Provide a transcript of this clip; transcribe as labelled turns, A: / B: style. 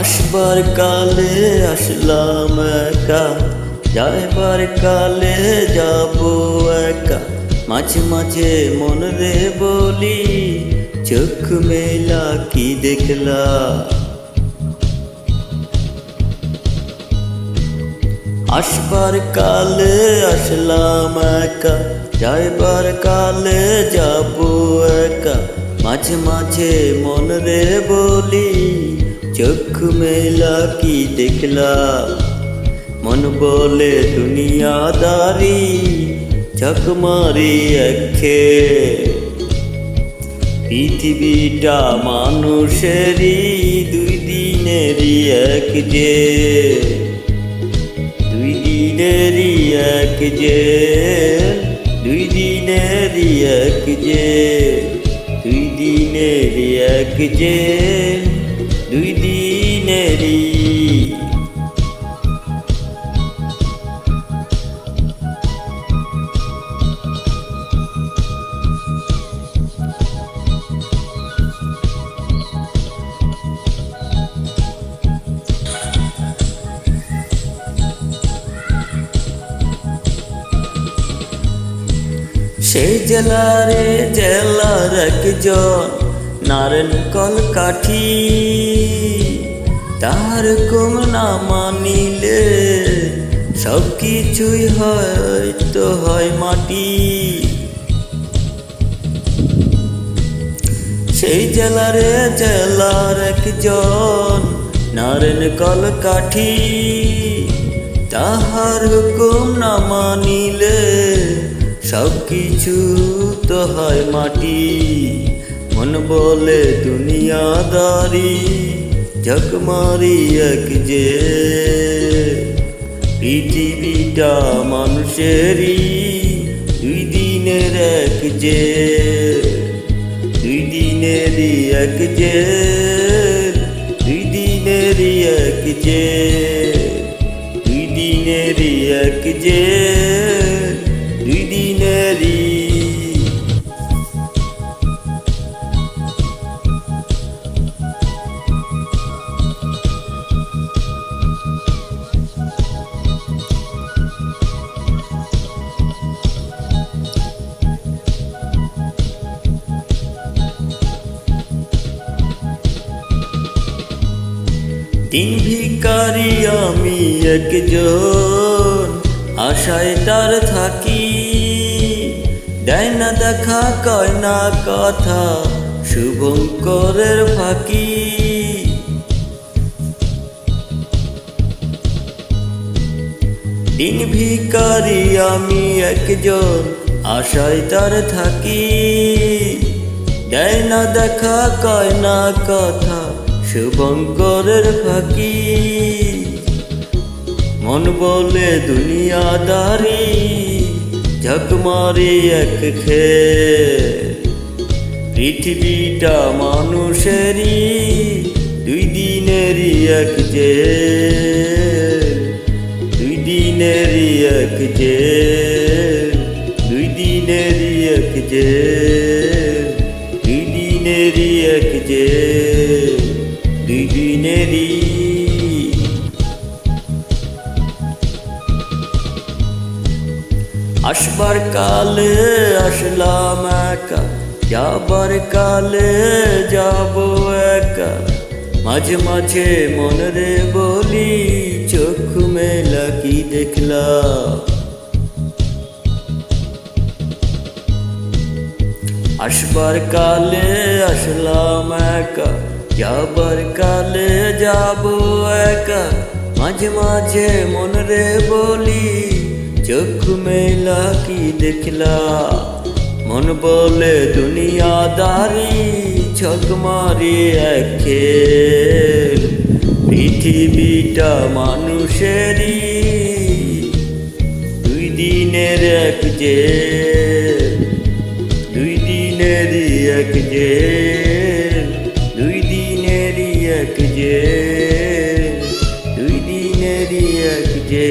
A: আসবার কালে আসলাম একা, যাইবার কালে যাব একা। মাঝে মাঝে মন রে বলি, চোখ মেলা কি দেখলা। আসবার কালে আসলাম একা, যাইবার কালে যাব একা। মাঝে মাঝে মন রে বলি, চোখ মেলা কি দেখলা। মন বলে দুনিয়াদারি, ঝক মারি একে। পৃথিবীটা মানুষেরই, দুই দিনেরই এক যে। দুই দিনেরই এক যে, দুই দিনেরই এক যে, দুই দিনেরই এক যে, দুই দিনেরই। সেই জেলারে জেলার একজন নারায়ণকল কাঠি, তার কম না মানিলে সব কিছুই হয়তো হয় মাটি। সেই জেলারে জেলার একজন নারায়ণকল কাঠি, তাহার হুকুম না মানিলে সব কিছু তো হয় মাটি। মন বলে দুনিয়াদারি, ঝক মারি এক যে। পৃথিবীটা মানুষেরই, দুই দিনের এক যে, দুই দিনেরই এক যে, দুই দিনেরই এক যে, দুই দিনেরই এক যে, দুই দিনেরই। দিন ভিখারি আমি একজন, আশায় তার থাকি। দেয় না দেখা, কয় না কথা, শুভঙ্করের ফাঁকি। দিন ভিখারি আমি একজন, আশায় তার থাকি। দেয় না দেখা, কয় না কথা, শুভঙ্করের ফাঁকি। মন বলে দুনিয়াদারি, ঝক মারি এক খে। পৃথিবীটা মানুষেরই, দুই দিনেরই এক যে, দুই দিনেরই এক যে, দুই দিনেরই এক যে, দুই দিনেরই এক যে, দুই দিনেরই। আসবার কালে আসলাম একা, যাবার কালে যাব একা। মাঝে মাঝে মন রে বলি, চোখ মেলা কি দেখলা। আসবার কালে আসলাম একা, যাবার কালে যাব একা। মাঝে মাঝে মন রে বলি, চোখ মেলা কি দেখলা। মন বলে দুনিয়াদারি, ঝক মারি একে। পৃথিবীটা মানুষেরই, দুই দিনের এক যে, দুই দিনেরই এক যে, দুই দিনেরই এক যে, দুই দিনেরই এক যে।